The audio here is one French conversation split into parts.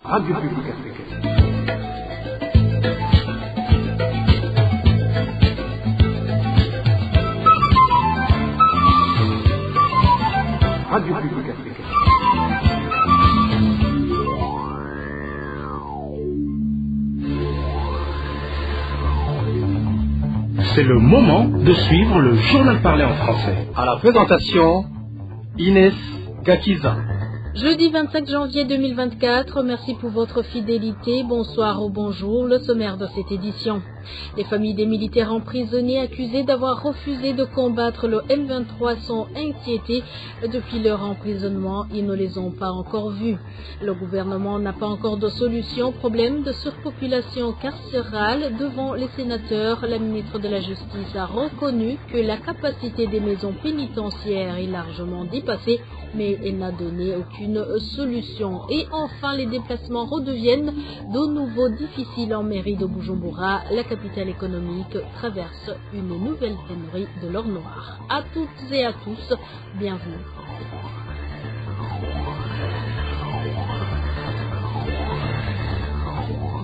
Radio Publique Africaine. Radio Publique Africaine. C'est le moment de suivre le journal parlé en français. À la présentation, Inès Gakiza. Jeudi 25 janvier 2024, merci pour votre fidélité. Bonsoir ou bonjour, le sommaire de cette édition. Les familles des militaires emprisonnés accusés d'avoir refusé de combattre le M23 sont inquiétées. Depuis leur emprisonnement, ils ne les ont pas encore vus. Le gouvernement n'a pas encore de solution au problème de surpopulation carcérale. Devant les sénateurs, la ministre de la Justice a reconnu que la capacité des maisons pénitentiaires est largement dépassée, mais elle n'a donné aucune solution. Et enfin, les déplacements redeviennent de nouveau difficiles en mairie de Bujumbura. La capitale économique traverse une nouvelle pénurie de l'or noir. À toutes et à tous, bienvenue.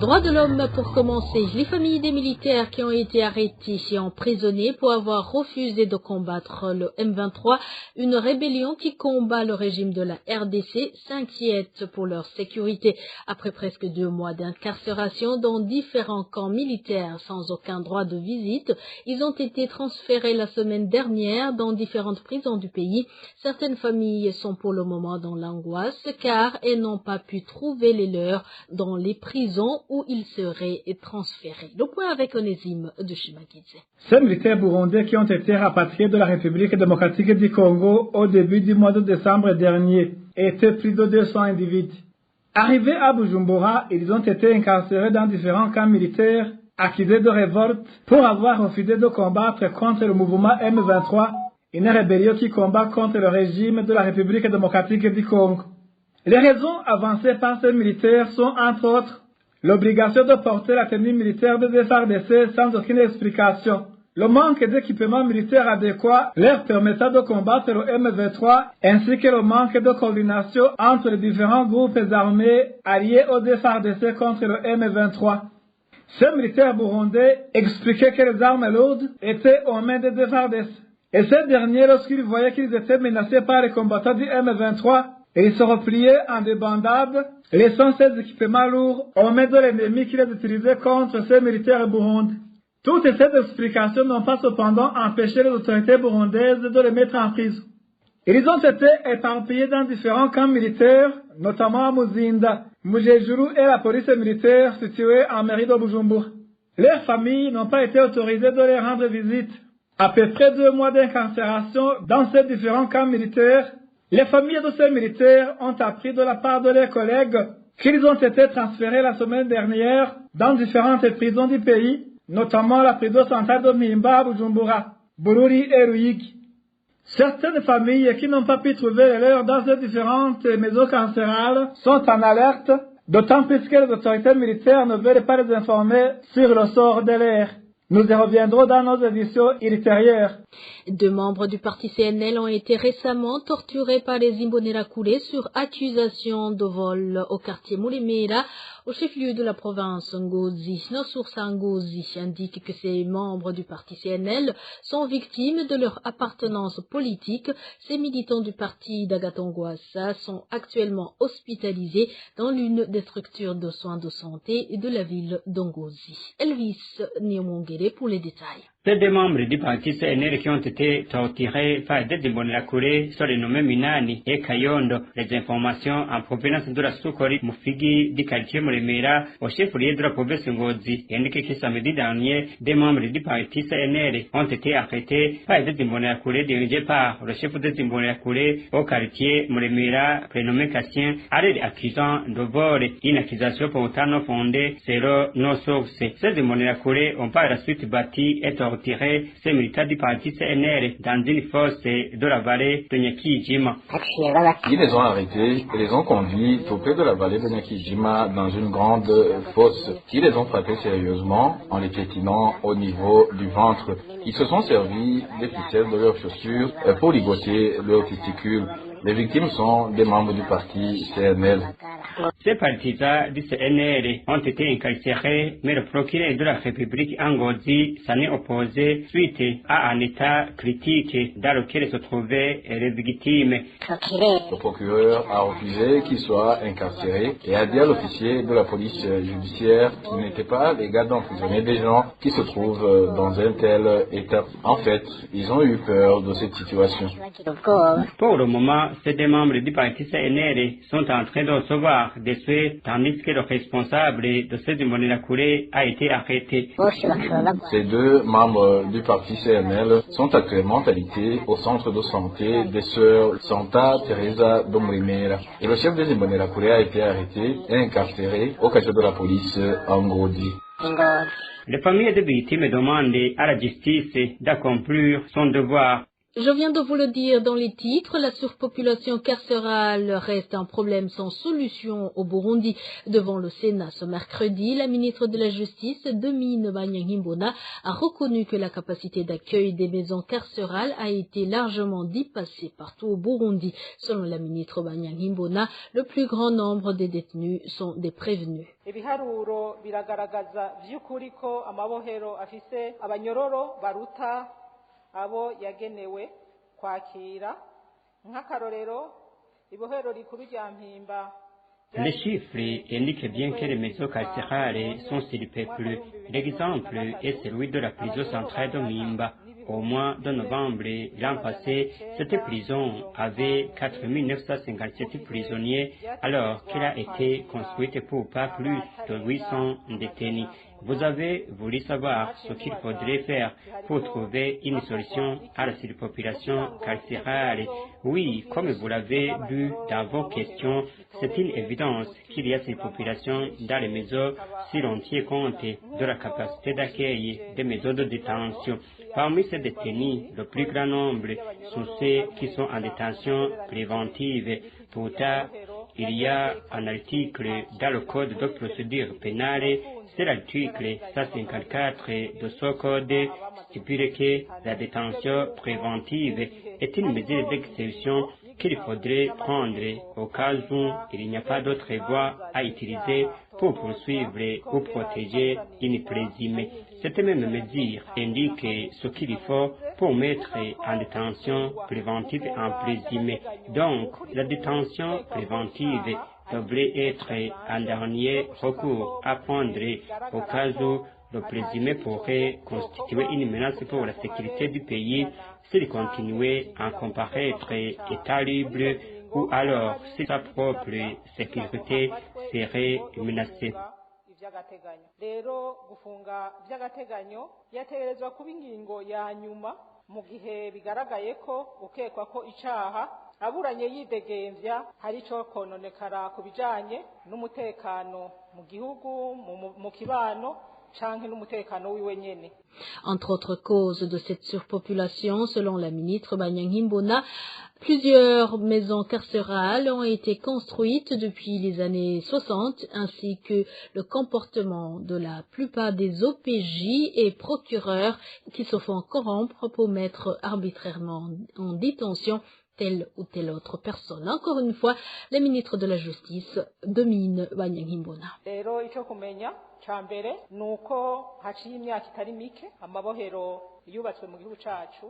Droits de l'homme pour commencer. Les familles des militaires qui ont été arrêtés et emprisonnés pour avoir refusé de combattre le M23, une rébellion qui combat le régime de la RDC, s'inquiètent pour leur sécurité. Après presque 2 mois d'incarcération dans différents camps militaires sans aucun droit de visite, ils ont été transférés la semaine dernière dans différentes prisons du pays. Certaines familles sont pour le moment dans l'angoisse car elles n'ont pas pu trouver les leurs dans les prisons où ils seraient transférés. Le point avec Onésime de Chimakidze. Ces militaires burundais qui ont été rapatriés de la République démocratique du Congo au début du mois de décembre dernier étaient plus de 200 individus. Arrivés à Bujumbura, ils ont été incarcérés dans différents camps militaires accusés de révolte pour avoir refusé de combattre contre le mouvement M23, une rébellion qui combat contre le régime de la République démocratique du Congo. Les raisons avancées par ces militaires sont entre autres l'obligation de porter la tenue militaire des FARDC sans aucune explication, le manque d'équipement militaire adéquat leur permettant de combattre le M23, ainsi que le manque de coordination entre les différents groupes armés alliés aux FARDC contre le M23. Ces militaires burundais expliquaient que les armes lourdes étaient aux mains des FARDC. Et ces derniers, lorsqu'ils voyaient qu'ils étaient menacés par les combattants du M23, ils se repliaient en débandade, laissant ces équipements lourds aux mains de l'ennemi qui les utilisait contre ces militaires burundais. Toutes ces explications n'ont pas cependant empêché les autorités burundaises de les mettre en prison. Ils ont été éparpillés dans différents camps militaires, notamment à Muzinda, Mujejuru et la police militaire située en mairie de Bujumbura. Leurs familles n'ont pas été autorisées de les rendre visite. À peu près 2 mois d'incarcération dans ces différents camps militaires, les familles de ces militaires ont appris de la part de leurs collègues qu'ils ont été transférés la semaine dernière dans différentes prisons du pays, notamment la prison centrale de Mimba à Bujumbura, Bururi et Ruyigi. Certaines familles qui n'ont pas pu trouver les leurs dans ces différentes maisons carcérales sont en alerte, d'autant plus que les autorités militaires ne veulent pas les informer sur le sort de l'air. Nous y reviendrons dans nos éditions ultérieures. 2 membres du parti CNL ont été récemment torturés par les Imbonerakure sur accusation de vol au quartier Moulemera, au chef-lieu de la province Ngozi. Nos sources à Ngozi indiquent que ces membres du parti CNL sont victimes de leur appartenance politique. Ces militants du parti d'Agatongwassa sont actuellement hospitalisés dans l'une des structures de soins de santé de la ville d'Ngozi. Elvis Niomongere pour les détails. Ces 2 membres du parti CNL qui ont été torturés par des Imbonerakure sont les nommés Minani et Kayondo. Les informations en provenance de la Soukori Mufigi du quartier Muremera au chef-lieu de la province Ngozi indiquent que samedi dernier, 2 membres du parti CNL ont été arrêtés par des Imbonerakure dirigés par le chef des Imbonerakure au quartier Muremera, prénommé Cassien, à les accusant de vol, une accusation pourtant non fondée selon nos sources. Ces Imbonerakure ont par la suite bâti et torturé ces militaires du parti CNL dans une fosse de la vallée de Nyakijima. Ils les ont arrêtés et les ont conduits tout près de la vallée de Nyakijima dans une grande fosse. Ils les ont frappés sérieusement en les piétinant au niveau du ventre. Ils se sont servis des ficelles de leurs chaussures pour ligoter leurs testicules. Les victimes sont des membres du parti CNL. Ces partisans du CNL ont été incarcérés, mais le procureur de la République Ngozi s'en est opposé suite à un état critique dans lequel se trouvaient les victimes. Le procureur a refusé qu'ils soient incarcérés et a dit à l'officier de la police judiciaire qu'il n'était pas légal d'emprisonner des gens qui se trouvent dans un tel état. En fait, ils ont eu peur de cette situation. Pour le moment, ces deux membres du parti CNL sont en train de recevoir des souhaits, tandis que le responsable de cette Imbonerakure a été arrêté. Ces deux membres du parti CNL sont actuellement habités au centre de santé des sœurs Santa Teresa d'Omrimera. Et le chef des Imbonerakure a été arrêté et incarcéré au cachot de la police en Ngozi. Les familles des victimes demandent à la justice d'accomplir son devoir. Je viens de vous le dire dans les titres, la surpopulation carcérale reste un problème sans solution au Burundi. Devant le Sénat ce mercredi, la ministre de la Justice, Domine Banyankimbona, a reconnu que la capacité d'accueil des maisons carcérales a été largement dépassée partout au Burundi. Selon la ministre Banyankimbona, le plus grand nombre des détenus sont des prévenus. Ibiharuro biragaragaza vy'ukuri ko amabohero afise abanyororo baruta abo yagenewe kwakira nk'akarorero ibohero rikuru rya Mpimba. Les chiffres indiquent bien que les maisons carcérales sont surpeuplées. L'exemple est celui de la prison centrale de Mpimba. Au mois de novembre l'an passé, cette prison avait 4957 prisonniers alors qu'elle a été construite pour pas plus de 800 détenus. Vous avez voulu savoir ce qu'il faudrait faire pour trouver une solution à la surpopulation carcérale. Oui, comme vous l'avez vu dans vos questions, c'est une évidence qu'il y a surpopulation dans les maisons si l'on tient compte de la capacité d'accueil des maisons de détention. Parmi ces détenus, le plus grand nombre sont ceux qui sont en détention préventive. Pourtant, il y a un article dans le code de procédure pénale, c'est l'article 154 de ce code, stipule que la détention préventive est une mesure d'exception qu'il faudrait prendre au cas où il n'y a pas d'autre voie à utiliser pour poursuivre ou protéger une présumée. Cette même mesure indique ce qu'il faut pour mettre en détention préventive un présumé. Donc, la détention préventive devrait être un dernier recours à prendre au cas où le présumé pourrait constituer une menace pour la sécurité du pays s'il continuait à comparaître état libre ou alors si sa propre sécurité serait menacée. Rero gufunga by'agateganyo yategerezwa kuba ingingo ya nyuma mu gihe bigaragaye ko ukekwa ko icaha aburanye yidegemvya hari ico kononekara ku bijanye n'umutekano mu gihugu mu kibano canke n'umutekano wiwe nyene. Entre autres causes de cette surpopulation, selon la ministre Banyankimbona, plusieurs maisons carcérales ont été construites depuis les années 60, ainsi que le comportement de la plupart des OPJ et procureurs qui se font corrompre pour mettre arbitrairement en détention telle ou telle autre personne. Encore une fois, la ministre de la Justice, Domine Banyankimbona. Rero ico kumenya cambere nuko haciye imyaka itari mike amabohero yubatswe mu gihugu cacu.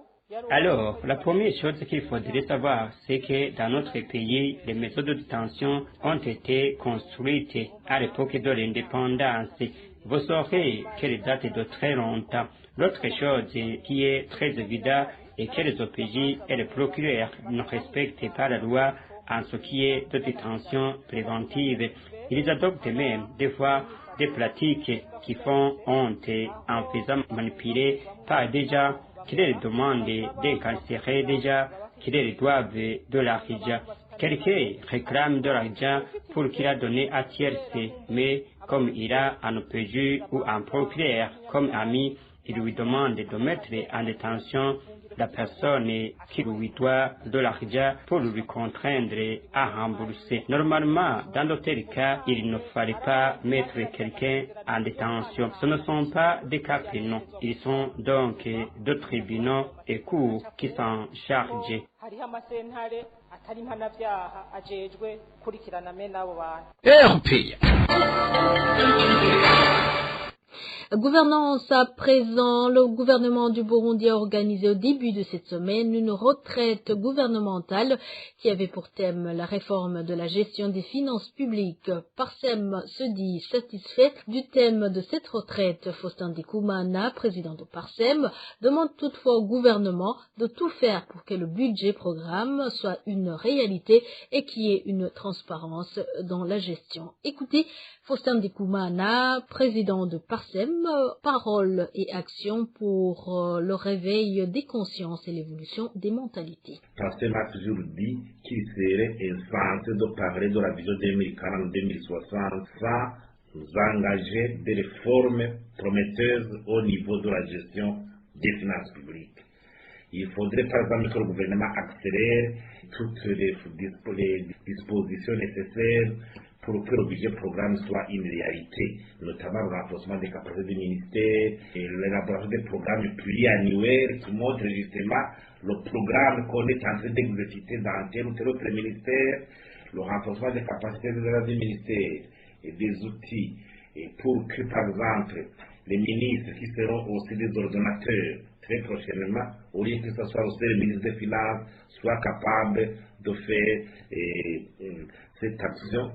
Alors, la première chose qu'il faudrait savoir, c'est que dans notre pays, les maisons de détention ont été construites à l'époque de l'indépendance. Vous saurez qu'elles datent de très longtemps. L'autre chose qui est très évidente est que les OPJ et les procureurs ne respectent pas la loi en ce qui est de détention préventive. Ils adoptent même des fois des pratiques qui font honte en faisant manipuler par des gens qui leur demandent d'incarcérer des gens qui leur doivent de l'argent. Quelqu'un réclame de l'argent pour qu'il a donné à tierce, mais comme il a un OPJ ou un procureur comme ami, il lui demande de mettre en détention la personne qui lui doit de l'argent pour lui contraindre à rembourser. Normalement, dans d'autres cas, il ne fallait pas mettre quelqu'un en détention. Ce ne sont pas des cas pénaux. Ils sont donc de tribunaux et cours qui s'en chargent. hariho amasentare atari mpanavyaha ajejwe kurikirana mene abo bantu. RPA. Gouvernance à présent, le gouvernement du Burundi a organisé au début de cette semaine une retraite gouvernementale qui avait pour thème la réforme de la gestion des finances publiques. Parsem se dit satisfait du thème de cette retraite. Faustin Ndikumana, président de Parsem, demande toutefois au gouvernement de tout faire pour que le budget programme soit une réalité et qu'il y ait une transparence dans la gestion. Écoutez, Faustin Ndikumana, président de Parsem, paroles et actions pour le réveil des consciences et l'évolution des mentalités. Parsem a toujours dit qu'il serait insensé de parler de la vision 2040-2060 sans engager des réformes prometteuses au niveau de la gestion des finances publiques. Il faudrait par exemple que le gouvernement accélère toutes les dispositions nécessaires pour que le budget programme soit une réalité, notamment le renforcement des capacités du ministère et l'élaboration des programmes pluriannuels qui montrent justement le programme qu'on est en train d'exécuter dans tel ou tel autre ministère, le renforcement des capacités du ministère et des outils, et pour que par exemple les ministres qui seront aussi des ordonnateurs très prochainement, au lieu que ce soit aussi le ministre des Finances, soient capables de faire cette action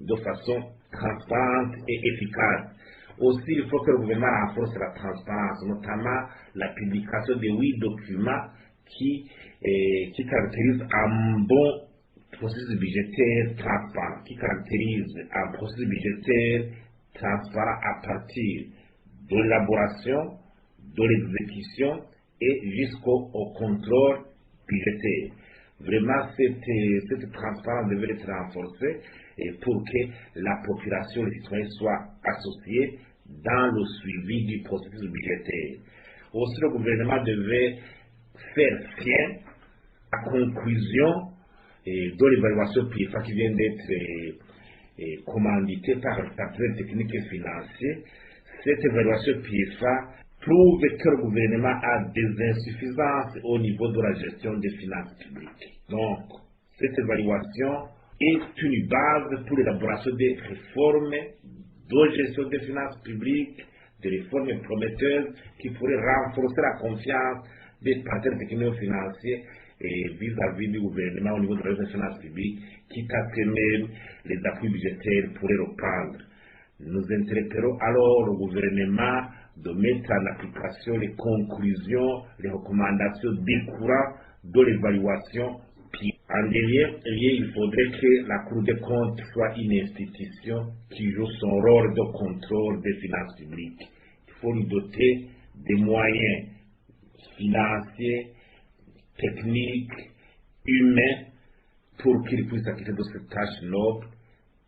de façon transparente et efficace. Aussi, il faut que le gouvernement renforce la transparence, notamment la publication de 8 documents qui caractérisent un bon processus budgétaire transparent, qui caractérise un processus budgétaire transparent à partir de l'élaboration, de l'exécution et jusqu'au contrôle budgétaire. Vraiment, cette transparence devait être renforcée et pour que la population, les citoyens soient associés dans le suivi du processus budgétaire. Aussi, le gouvernement devait faire sien la conclusion de l'évaluation PIFA qui vient d'être commanditée par le partenaire technique et financier. Cette évaluation PIFA prouve que le gouvernement a des insuffisances au niveau de la gestion des finances publiques. Donc, cette évaluation est une base pour l'élaboration des réformes de gestion des finances publiques, des réformes prometteuses qui pourraient renforcer la confiance des partenaires technico-financiers et vis-à-vis du gouvernement au niveau de la gestion des finances publiques, quitte à ce que même les appuis budgétaires pourraient reprendre. Nous interpellons alors le gouvernement de mettre en application les conclusions, les recommandations découlant de l'évaluation. Puis, en dernier lieu, il faudrait que la Cour des comptes soit une institution qui joue son rôle de contrôle des finances publiques. Il faut lui doter des moyens financiers, techniques, humains, pour qu'il puisse s'acquitter de cette tâche noble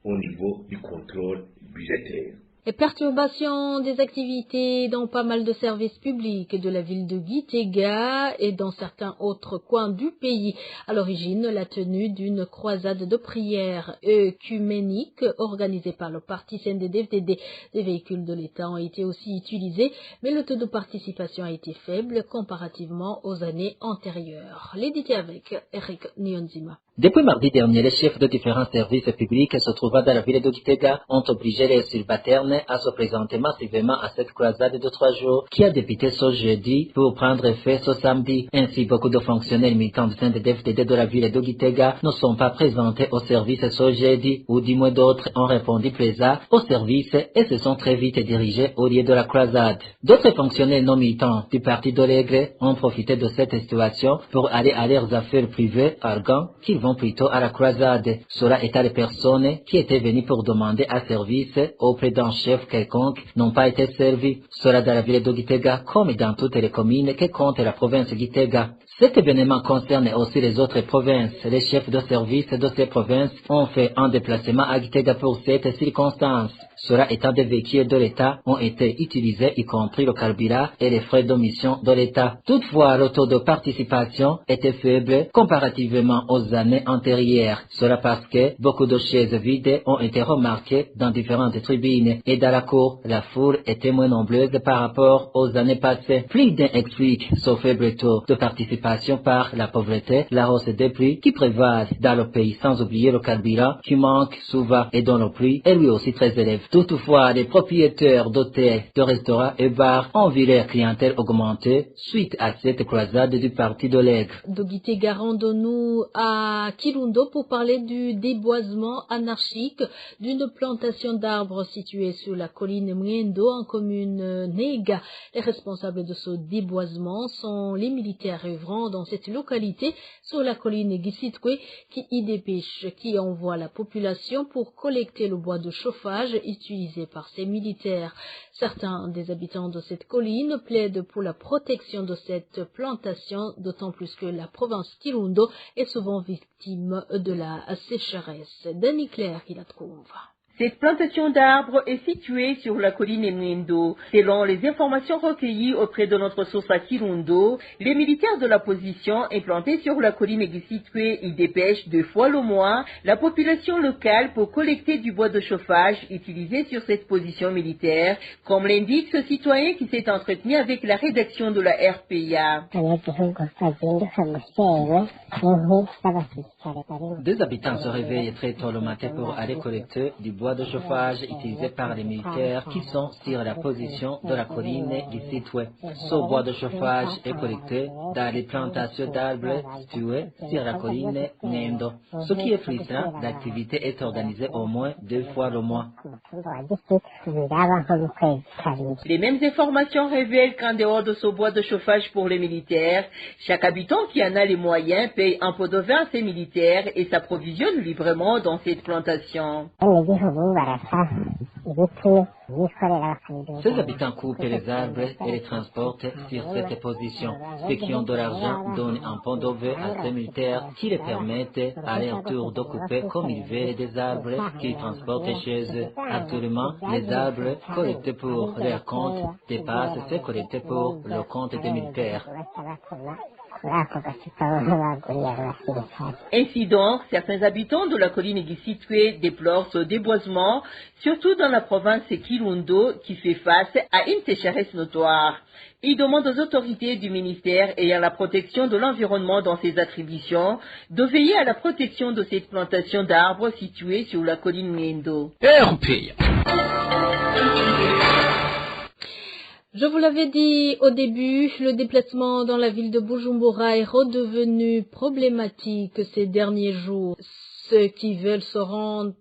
au niveau du contrôle budgétaire. Et perturbation des activités dans pas mal de services publics de la ville de Gitega et dans certains autres coins du pays. À l'origine, la tenue d'une croisade de prière œcuménique organisée par le parti CNDD-FDD. Des véhicules de l'État ont été aussi utilisés, mais le taux de participation a été faible comparativement aux années antérieures. L'édité avec Eric Nyonzima. Depuis mardi dernier, les chefs de différents services publics se trouvant dans la ville de Gitega ont obligé les subalternes à se présenter massivement à cette croisade de 3 jours qui a débuté ce jeudi pour prendre effet ce samedi. Ainsi, beaucoup de fonctionnaires militants du CNDD-FDD de la ville de Gitega ne sont pas présentés au service ce jeudi, ou du moins d'autres ont répondu présents au service et se sont très vite dirigés au lieu de la croisade. D'autres fonctionnaires non militants du parti d'Olegre ont profité de cette situation pour aller à leurs affaires privées, arguant qu'ils vont plutôt à la croisade. Cela étant les personnes qui étaient venues pour demander un service auprès d'un chef quelconque n'ont pas été servis. Cela dans la ville de Gitega comme dans toutes les communes que compte la province Gitega. Cet événement concerne aussi les autres provinces. Les chefs de service de ces provinces ont fait un déplacement à Gitega pour cette circonstance. Cela étant, des véhicules de l'État ont été utilisés, y compris le carburant et les frais de mission de l'État. Toutefois, le taux de participation était faible comparativement aux années antérieures. Cela parce que beaucoup de chaises vides ont été remarquées dans différentes tribunes et dans la cour, la foule était moins nombreuse par rapport aux années passées. Plus d'un explique ce faible taux de participation par la pauvreté, la hausse des prix qui prévalent dans le pays, sans oublier le carburant qui manque souvent et dont le prix est lui aussi très élevé. Toutefois, les propriétaires d'hôtels, de restaurants et bars ont vu leur clientèle augmenter suite à cette croisade du parti de l'Aigre. De Gitega, rendons-nous à Kirundo pour parler du déboisement anarchique d'une plantation d'arbres située sur la colline Mwendo en commune Nega. Les responsables de ce déboisement sont les militaires œuvrant dans cette localité sur la colline Gisitwe qui y dépêchent, qui envoient la population pour collecter le bois de chauffage utilisé par ces militaires. Certains des habitants de cette colline plaident pour la protection de cette plantation, d'autant plus que la province Kirundo est souvent victime de la sécheresse. Danny Claire qui la trouve. Cette plantation d'arbres est située sur la colline Mwendo. Selon les informations recueillies auprès de notre source à Kirundo, les militaires de la position implantés sur la colline Gisitwe y dépêchent 2 fois le mois la population locale pour collecter du bois de chauffage utilisé sur cette position militaire, comme l'indique ce citoyen qui s'est entretenu avec la rédaction de la RPA. Des habitants se réveillent très tôt le matin pour aller collecter du bois de chauffage utilisé par les militaires qui sont sur la position de la colline Gisitwe. Ce bois de chauffage est collecté dans les plantations d'arbres situées sur la colline Nendo. Ce qui est frustrant, l'activité est organisée au moins 2 fois le mois. Les mêmes informations révèlent qu'en dehors de ce bois de chauffage pour les militaires, chaque habitant qui en a les moyens paye un pot de vin à ses militaires et s'approvisionne librement dans cette plantation. Ces habitants coupent les arbres et les transportent sur cette position. Ceux qui ont de l'argent donnent un pont de vin à ces militaires qui les permettent à leur tour de couper comme ils veulent des arbres qu'ils transportent chez eux. Actuellement, les arbres collectés pour leur compte dépassent ceux collectés pour le compte des militaires. Ainsi donc, certains habitants de la colline Gisitwe déplorent ce déboisement, surtout dans la province Kirundo qui fait face à une sécheresse notoire. Ils demandent aux autorités du ministère ayant la protection de l'environnement dans ses attributions de veiller à la protection de cette plantation d'arbres située sur la colline Mwendo. Je vous l'avais dit au début, le déplacement dans la ville de Bujumbura est redevenu problématique ces derniers jours. Ceux qui veulent se rendre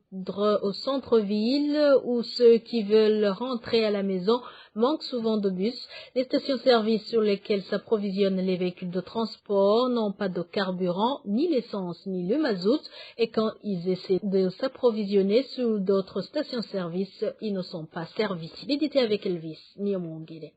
au centre-ville ou ceux qui veulent rentrer à la maison manquent souvent de bus. Les stations-service sur lesquelles s'approvisionnent les véhicules de transport n'ont pas de carburant, ni l'essence, ni le mazout, et quand ils essaient de s'approvisionner sur d'autres stations-service, ils ne sont pas servis. Méditez avec Elvis, Niomongile.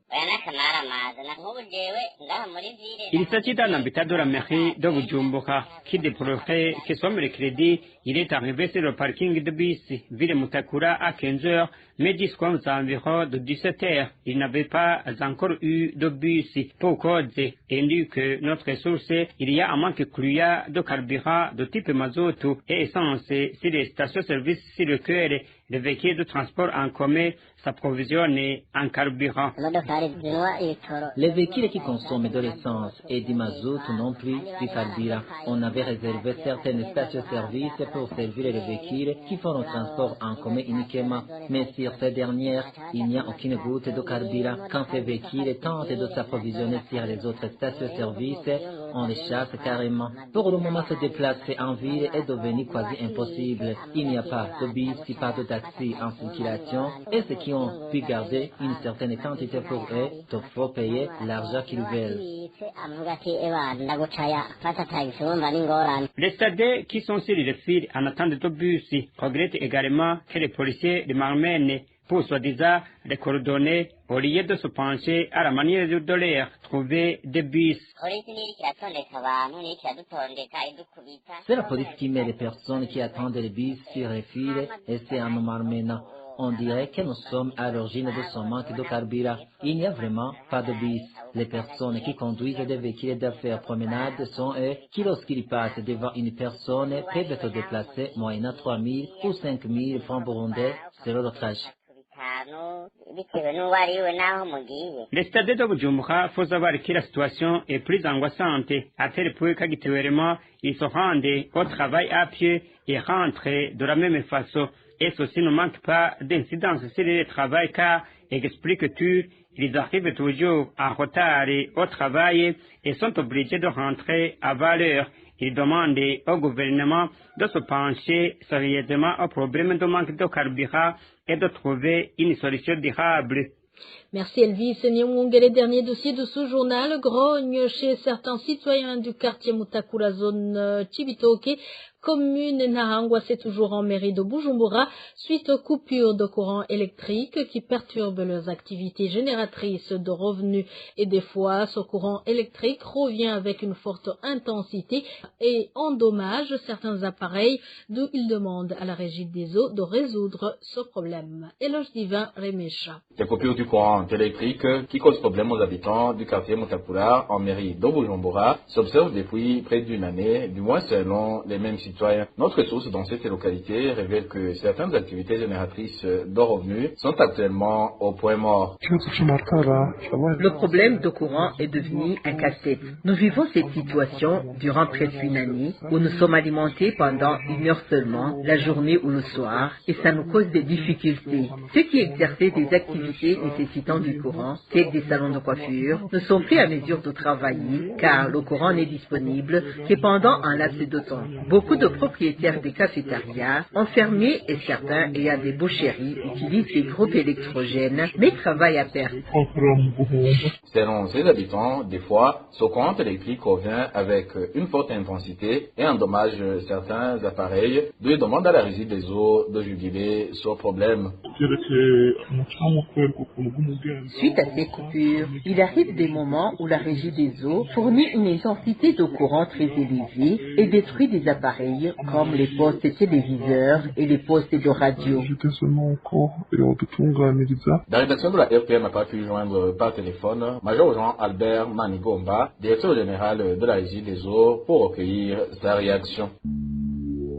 Il s'agit d'un habitat de la mairie de Bujumbura qui déplorait que son mercredi, il est arrivé sur le parking de bus ville Mutakura à 15h, mais jusqu'aux environs de 17h. Il n'avait pas encore eu de bus pour cause, indique notre source, il y a un manque cruel de carburant de type mazout et essence sur les stations-service sur lesquelles les véhicules de transport en commun s'approvisionnent en carburant. Les véhicules qui consomment de l'essence et du mazout non plus du carburant. On avait réservé certaines stations-service pour servir les véhicules qui font le transport en commun uniquement, mais sur ces dernières, il n'y a aucune goutte de carburant. Quand ces véhicules tentent de s'approvisionner sur les autres stations-service, on les chasse carrément. Pour le moment, se déplacer en ville est devenu quasi impossible. Il n'y a pas de bus, pas de taxi en circulation, et ceux qui ont pu garder une certaine quantité pour eux, il faut payer l'argent qu'ils veulent. Les stades qui sont sur les fils en attente de bus regrettent également que les policiers de Marmène pour soi-disant les coordonner au lieu de se pencher à la manière de leur trouver des bus. C'est la police qui met les personnes qui attendent les bus sur les fils et c'est un malmenant. On dirait que nous sommes à l'origine de son manque de carburant. Il n'y a vraiment pas de bus. Les personnes qui conduisent des véhicules d'affaires promenade sont eux qui, lorsqu'ils passent devant une personne, peuvent se déplacer moyennant 3 000 ou 5 000 francs burundais selon le trajet. Le stade de Bujumbura faut savoir que la situation est plus angoissante, à tel point qu'habituellement, ils se rendent au travail à pied et rentrent de la même façon. Et ceci ne manque pas d'incidence sur le travail car, explique-tu, ils arrivent toujours en retard au travail et sont obligés de rentrer avant l'heure. Ils demandent au gouvernement de se pencher sérieusement au problème de manque de carburant et de trouver une solution durable. Merci Elvis Nyamwonge. Les derniers dossiers de ce journal, grogne chez certains citoyens du quartier Mutakura, zone Chibitoke, commune Nahangwa, c'est toujours en mairie de Bujumbura, suite aux coupures de courant électrique qui perturbent leurs activités génératrices de revenus. Et des fois, ce courant électrique revient avec une forte intensité et endommage certains appareils, d'où ils demandent à la Régie des eaux de résoudre ce problème. Éloge Divin Remesha. Les coupures du courant électrique qui causent problème aux habitants du quartier Mutakura en mairie de Bujumbura s'observent depuis près d'une année, du moins selon les mêmes citoyens. Notre source dans cette localité révèle que certaines activités génératrices de revenus sont actuellement au point mort. Le problème de courant est devenu un casse-tête. Nous vivons cette situation durant presque une année où nous sommes alimentés pendant 1 heure seulement, la journée ou le soir, et ça nous cause des difficultés. Ceux qui exerçaient des activités nécessitant du courant, tels des salons de coiffure, ne sont plus à mesure de travailler car le courant n'est disponible que pendant un laps de temps. Beaucoup de propriétaires des cafétérias ont fermé et certains ayant des boucheries utilisent des groupes électrogènes mais travaillent à perte. Selon ces habitants, des fois, ce courant électrique revient avec une forte intensité et endommage certains appareils, d'où ils demandent à la Régie des eaux de juguler ce problème. Suite à ces coupures, il arrive des moments où la Régie des eaux fournit une intensité de courant très élevée et détruit des appareils comme les postes téléviseurs et les postes de radio. La rédaction de la RPM n'a pas pu joindre par téléphone Major Jean-Albert Manigomba, directeur général de la Régie des eaux, pour recueillir sa réaction.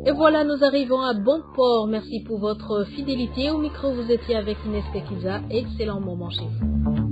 Et voilà, nous arrivons à bon port. Merci pour votre fidélité. Au micro, vous étiez avec Inès Pekiza. Excellent moment chez vous.